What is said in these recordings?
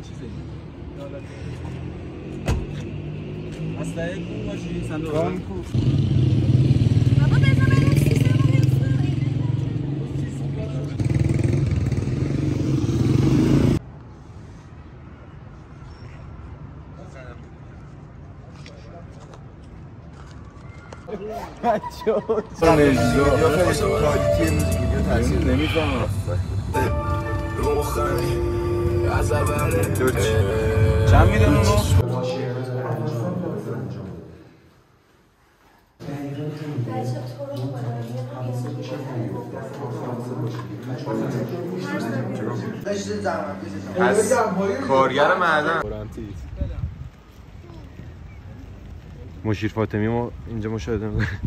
چیزه اسلحه کو باشی صندوق ران کو بابا بذار بریم سیستم چند میدن اونو؟ از کارگر معدن مشیر فاطمی ما اینجا مشاهده میکنیم.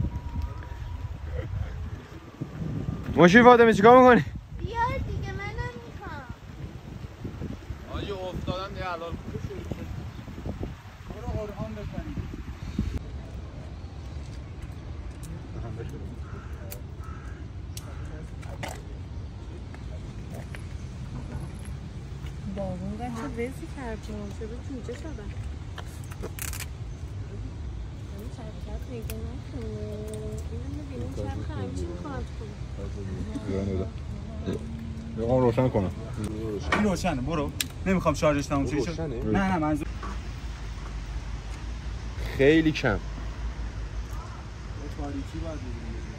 مشیر فاطمی چیکار میکنی؟ بیا دیگه منم میخوام. آجی افتادم دیگه الان برو قرآن بخونی. بابون بچه وزی کرد چه به جوجه شدن. نگاه نکن. اینو ببینیم چرخ همچین کارت کنم. بقام روشن کنم. این روشنه برو. نمیخوام شارژش تموم شه. نه منظور خیلی کم. تاریکی باید ببینیم.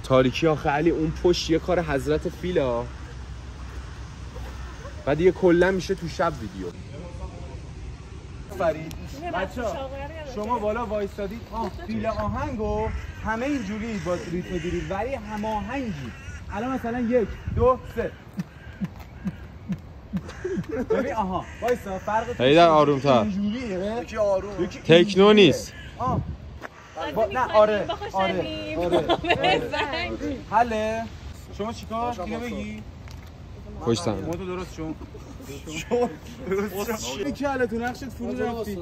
تاریکی آخه علی اون پشت یه کار حضرت فیله. بعد یه کلا میشه تو شب ویدیو. فرید بچه‌ها شما بالا وایسادید فیل آهنگو همه اینجوری با ریتم دیرید ولی هماهنگی. الان مثلا 1 2 3 ببین آها وایسا فرق هی در آروم‌تر. اینجوریه یکی آروم تکنو نیست. نه آره حله شما چیکار اینو بگی خوشتم مودو درست شما این که حالا تو نقشت فرو رفتی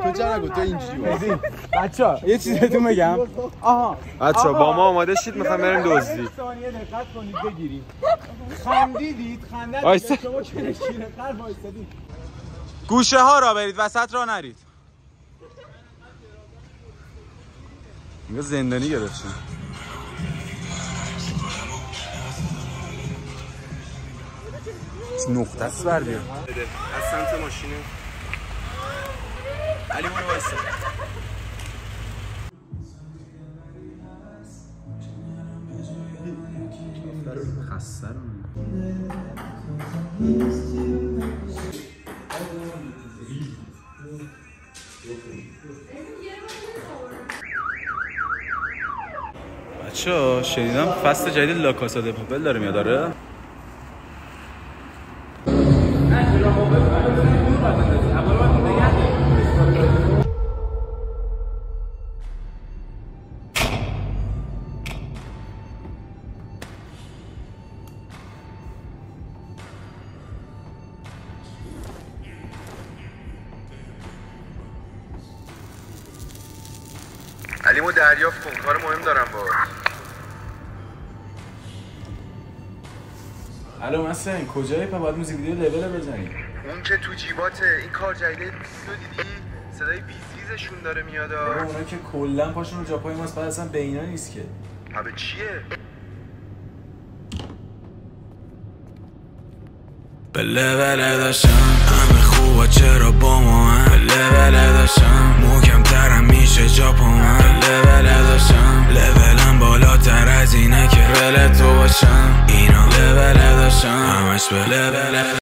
تو چرا نگو تو اینجوری بچه‌ها یه چیزی بهتون بگم بچه‌ها با ما آماده شید میخوام بریم دزدی. ثانیه دقت کنید بگیرید خندیدید خندید شما چه شیره خر وایسادید گوشه ها را برید وسط را نرید اینجا زندانی گرفتیم نقطه است بردیم از سمت ماشینه علی مونو وایسا خسته رو بچه‌ها شنیدم فصل جدید لا کاسا د پاپل داره میاد داره علیمو دریافت کن کار مهم دارم باهات. الو مثلا کجایی پا باید موزیک ویدیو لول بزنی اون که تو جیباته این کار جدید رو دیدی صدای بیزیزشون داره میاد اونا که کلا پاشون رو جاپای ماست بعد اصلا به اینا نیست که به چیه به لول داشتم همه خوبه چرا با ما هم به لول داشتم